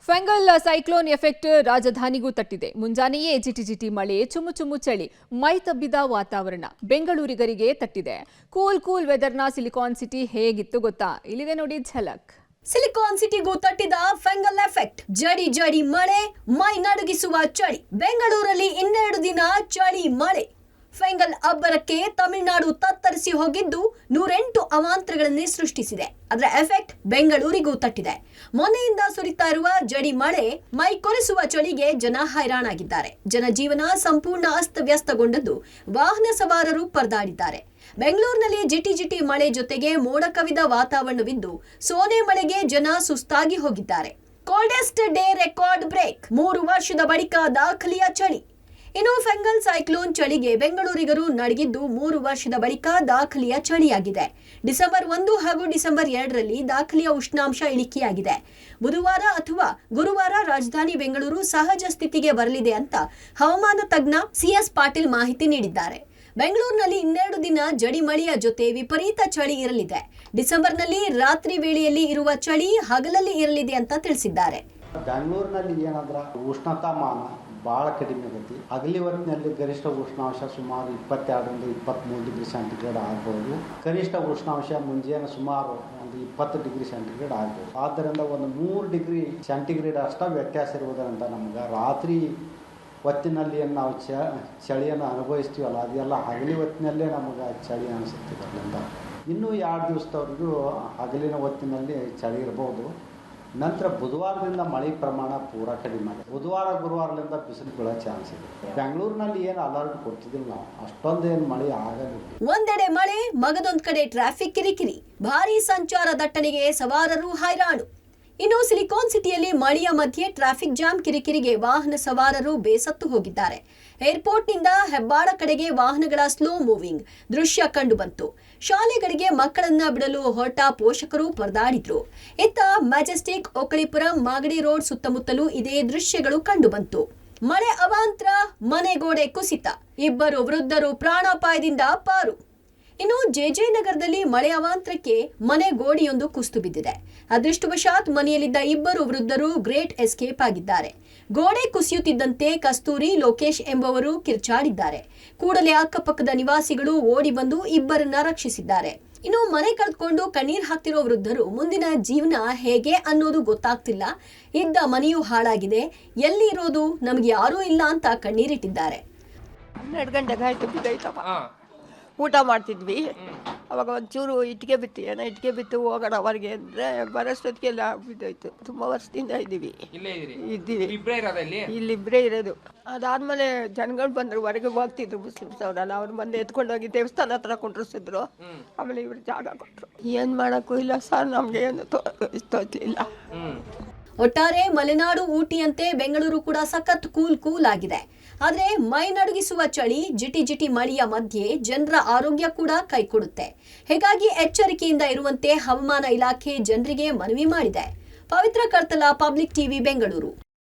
Fengal cyclone effect ರಾಜಧಾನಿಗೂ ತಟ್ಟಿದೆ. ಮುಂಜಾನೆಯೇ ಜಿಟಿಜಿಟಿ ಮಳೆ, ಚುಮು ಚಳಿ, ಮೈ ತಬ್ಬಿದ ವಾತಾವರಣ ಬೆಂಗಳೂರಿಗರಿಗೆ ತಟ್ಟಿದೆ. ಕೂಲ್ ವೆದರ್ನ ಸಿಲಿಕಾನ್ ಸಿಟಿ ಹೇಗಿತ್ತು ಗೊತ್ತಾ? ಇಲ್ಲಿದೆ ನೋಡಿ ಝಲಕ್. ಸಿಲಿಕಾನ್ ಸಿಟಿಗೂ ತಟ್ಟಿದ ಫೆಂಗಲ್ ಎಫೆಕ್ಟ್. ಜಡಿ ಮಳೆ, ಮೈ ನಡುಗಿಸುವ ಚಳಿ. ಬೆಂಗಳೂರಲ್ಲಿ 2 ದಿನ ಚಳಿ ಮಳೆ. ಫೆಂಗಲ್ ಅಬ್ಬರಕ್ಕೆ ತಮಿಳುನಾಡು ತತ್ತರಿಸಿ ಹೋಗಿದ್ದು 108 ಅವಾಂತರಗಳನ್ನೇ ಸೃಷ್ಟಿಸಿದೆ. ಅದರ ಎಫೆಕ್ಟ್ ಬೆಂಗಳೂರಿಗೂ ತಟ್ಟಿದೆ. ಮೊನ್ನೆಯಿಂದ ಸುರಿತಾ ಇರುವ ಜಡಿ ಮಳೆ, ಮೈ ಕೊರೆಸುವ ಚಳಿಗೆ ಜನ ಹೈರಾಣಾಗಿದ್ದಾರೆ. ಜನಜೀವನ ಸಂಪೂರ್ಣ ಅಸ್ತವ್ಯಸ್ತಗೊಂಡದ್ದು, ವಾಹನ ಸವಾರರು ಪರದಾಡಿದ್ದಾರೆ. ಬೆಂಗಳೂರಿನಲ್ಲಿ ಜಿಟಿ ಮಳೆ ಜೊತೆಗೆ ಮೋಡ ಕವಿದ ವಾತಾವರಣವಿದ್ದು, ಸೋನೆ ಮಳೆಗೆ ಜನ ಸುಸ್ತಾಗಿ ಹೋಗಿದ್ದಾರೆ. Coldest day record break. 3 ವರ್ಷದ ಬಳಿಕ ದಾಖಲೆಯ ಚಳಿ. ಇನ್ನು ಫೆಂಗಲ್ ಸೈಕ್ಲೋನ್ ಚಳಿಗೆ ಬೆಂಗಳೂರಿಗರು ನಡಗಿದ್ದು 3 ವರ್ಷದ ಬಳಿಕ ದಾಖಲೆಯ ಚಳಿಯಾಗಿದೆ. ಡಿಸೆಂಬರ್ 1 ಹಾಗೂ ಡಿಸೆಂಬರ್ 2ರಲ್ಲಿ ದಾಖಲೆಯ ಉಷ್ಣಾಂಶ ಇಳಿಕೆಯಾಗಿದೆ. ಬುಧವಾರ ಅಥವಾ ಗುರುವಾರ ರಾಜಧಾನಿ ಬೆಂಗಳೂರು ಸಹಜ ಸ್ಥಿತಿಗೆ ಬರಲಿದೆ ಅಂತ ಹವಾಮಾನ ತಜ್ಞ ಸಿಎಸ್ ಪಾಟೀಲ್ ಮಾಹಿತಿ ನೀಡಿದ್ದಾರೆ. ಬೆಂಗಳೂರಿನಲ್ಲಿ 2 ದಿನ ಜಡಿ ಮಳೆಯ ಜೊತೆ ವಿಪರೀತ ಚಳಿ ಇರಲಿದೆ. ಡಿಸೆಂಬರ್ನಲ್ಲಿ ರಾತ್ರಿ ವೇಳೆಯಲ್ಲಿ ಇರುವ ಚಳಿ ಹಗಲಲ್ಲಿ ಇರಲಿದೆ ಅಂತ ತಿಳಿಸಿದ್ದಾರೆ. ಬೆಂಗಳೂರಿನಲ್ಲಿ ಏನಾದ್ರ ಉಷ್ಣತಾಮಾನ ಭಾಳ ಕಡಿಮೆ ಆಗೈತಿ. ಹಗಲಿ ಹೊತ್ತಿನಲ್ಲಿ ಗರಿಷ್ಠ ಉಷ್ಣಾಂಶ ಸುಮಾರು 22ರಿಂದ 23 ಡಿಗ್ರಿ ಸೆಂಟಿಗ್ರೇಡ್ ಆಗ್ಬೋದು. ಕನಿಷ್ಠ ಉಷ್ಣಾಂಶ ಮುಂಜಾನೆ ಸುಮಾರು ಒಂದು 20 ಡಿಗ್ರಿ ಸೆಂಟಿಗ್ರೇಡ್ ಆಗ್ಬೋದು. ಆದ್ದರಿಂದ ಒಂದು 3 ಡಿಗ್ರಿ ಸೆಂಟಿಗ್ರೇಡ್ ಅಷ್ಟೇ ವ್ಯತ್ಯಾಸ ಇರುವುದರಿಂದ ನಮ್ಗೆ ರಾತ್ರಿ ಹೊತ್ತಿನಲ್ಲಿ ಏನು ನಾವು ಚಳಿಯನ್ನು ಅನುಭವಿಸ್ತೀವಲ್ಲ, ಅದೆಲ್ಲ ಹಗಲಿ ಹೊತ್ತಿನಲ್ಲೇ ನಮಗೆ ಚಳಿ ಅನಿಸುತ್ತೆ. ಅದರಿಂದ ಇನ್ನೂ 2 ದಿವಸದವರೆಗೂ ಹಗಲಿನ ಹೊತ್ತಿನಲ್ಲಿ ಚಳಿ ಇರ್ಬೋದು. ನಂತರ ಬುಧವಾರದಿಂದ ಮಳೆ ಪ್ರಮಾಣ ಪೂರಾ ಕಡಿಮೆ ಆಗಿದೆ. ಬುಧವಾರ ಗುರುವಾರದಿಂದ ಬಿಸಿಲು ಬೀಳೋ ಚಾನ್ಸ್ ಇದೆ. ಬೆಂಗಳೂರಿನಲ್ಲಿ ಏನು ಅಲರ್ಟ್ ಕೊಡ್ತಿದ್ದಿಲ್ಲ ನಾವು, ಅಷ್ಟೊಂದೇನು ಮಳೆ ಆಗಲ್ಲ. ಒಂದೆಡೆ ಮಳೆ, ಮಗದೊಂದ್ ಕಡೆ ಟ್ರಾಫಿಕ್ ಕಿರಿಕಿರಿ, ಭಾರೀ ಸಂಚಾರ ದಟ್ಟಣೆಗೆ ಸವಾರರು ಹೈರಾಣು. ಇನ್ನು ಸಿಲಿಕಾನ್ ಸಿಟಿಯಲ್ಲಿ ಮಳೆಯ ಮಧ್ಯೆ ಟ್ರಾಫಿಕ್ ಜಾಮ್ ಕಿರಿಕಿರಿಗೆ ವಾಹನ ಸವಾರರು ಬೇಸತ್ತು ಹೋಗಿದ್ದಾರೆ. ಏರ್ಪೋರ್ಟ್ನಿಂದ ಹೆಬ್ಬಾಳ ಕಡೆಗೆ ವಾಹನಗಳ ಸ್ಲೋ ಮೂವಿಂಗ್ ದೃಶ್ಯ ಕಂಡುಬಂತು. ಶಾಲೆಗಳಿಗೆ ಮಕ್ಕಳನ್ನ ಬಿಡಲು ಹೊರಟ ಪೋಷಕರು ಪರದಾಡಿದ್ರು. ಇತ್ತ ಮೆಜೆಸ್ಟಿಕ್, ಒಕಳಿಪುರಂ, ಮಾಗಡಿ ರೋಡ್ ಸುತ್ತಮುತ್ತಲೂ ಇದೇ ದೃಶ್ಯಗಳು ಕಂಡುಬಂತು. ಮಳೆ ಅವಾಂತರ, ಮನೆಗೋಡೆ ಕುಸಿತ, 2 ವೃದ್ಧರು ಪ್ರಾಣಾಪಾಯದಿಂದ ಪಾರು. ಇನ್ನು ಜೆಜೆ ನಗರದಲ್ಲಿ ಮಳೆ ಅವಾಂತರಕ್ಕೆ ಮನೆ ಗೋಡೆಯೊಂದು ಕುಸಿದು ಬಿದ್ದಿದೆ. ಅದೃಷ್ಟವಶಾತ್ ಮನೆಯಲ್ಲಿದ್ದ 2 ವೃದ್ಧರು ಗ್ರೇಟ್ ಎಸ್ಕೇಪ್ ಆಗಿದ್ದಾರೆ. ಗೋಡೆ ಕುಸಿಯುತ್ತಿದ್ದಂತೆ ಕಸ್ತೂರಿ, ಲೋಕೇಶ್ ಎಂಬುವರು ಕಿರ್ಚಾಡಿದ್ದಾರೆ. ಕೂಡಲೇ ಅಕ್ಕಪಕ್ಕದ ನಿವಾಸಿಗಳು ಓಡಿ ಬಂದು 2ರನ್ನ ರಕ್ಷಿಸಿದ್ದಾರೆ. ಇನ್ನು ಮನೆ ಕಳೆದುಕೊಂಡು ಕಣ್ಣೀರ್ ಹಾಕ್ತಿರೋ ವೃದ್ಧರು ಮುಂದಿನ ಜೀವನ ಹೇಗೆ ಅನ್ನೋದು ಗೊತ್ತಾಗ್ತಿಲ್ಲ. ಇದ್ದ ಮನೆಯೂ ಹಾಳಾಗಿದೆ, ಎಲ್ಲಿ ಇರೋದು, ನಮ್ಗೆ ಯಾರೂ ಇಲ್ಲ ಅಂತ ಕಣ್ಣೀರಿಟ್ಟಿದ್ದಾರೆ. 12 ಗಂಟೆಗೆ ಆಯ್ತು, ಬಿದ್ದೈತಪ್ಪ. ಊಟ ಮಾಡ್ತಿದ್ವಿ, ಅವಾಗ ಒಂಚೂರು ಇಟ್ಟಿಗೆ ಬಿತ್ತು ಹೋಗೋಣ ಹೊರಗೆ ಅಂದರೆ ಬರೋಷ್ಟೊತ್ತಿಗೆಲ್ಲ ಬಿದ್ದೋಯ್ತು. ತುಂಬ ವರ್ಷದಿಂದ ಇದ್ದೀವಿ, ಇಲ್ಲಿಬ್ಬರೇ ಇರೋದು. ಅದಾದ್ಮೇಲೆ ಜನಗಳು ಬಂದರು, ಹೊರಗೆ ಹೋಗ್ತಿದ್ರು ಮುಸ್ಲಿಮ್ಸ್ ಅವರೆಲ್ಲ. ಅವ್ರು ಬಂದು ಎತ್ಕೊಂಡೋಗಿ ದೇವಸ್ಥಾನ ಹತ್ರ ಕುಂಡ್ರಿಸಿದ್ರು. ಆಮೇಲೆ ಇವರು ಜಾಗ ಕೊಟ್ಟರು. ಏನು ಮಾಡೋಕ್ಕೂ ಇಲ್ಲ ಸರ್, ನಮಗೆ ಏನು ತೋಚಲಿಲ್ಲ. ಒಟ್ಟಾರೆ ಮಲೆನಾಡು ಊಟಿಯಂತೆ ಬೆಂಗಳೂರು ಕೂಡ ಸಖತ್ ಕೂಲ್ ಆಗಿದೆ. ಆದ್ರೆ ಮೈ ನಡುಗಿಸುವ ಚಳಿ, ಜಿಟಿ ಮಳೆಯ ಮಧ್ಯೆ ಜನರ ಆರೋಗ್ಯ ಕೂಡ ಕೈಕೊಡುತ್ತೆ. ಹೀಗಾಗಿ ಎಚ್ಚರಿಕೆಯಿಂದ ಇರುವಂತೆ ಹವಾಮಾನ ಇಲಾಖೆ ಜನರಿಗೆ ಮನವಿ ಮಾಡಿದೆ. ಪವಿತ್ರ ಕರ್ತಲ, ಪಬ್ಲಿಕ್ ಟಿವಿ, ಬೆಂಗಳೂರು.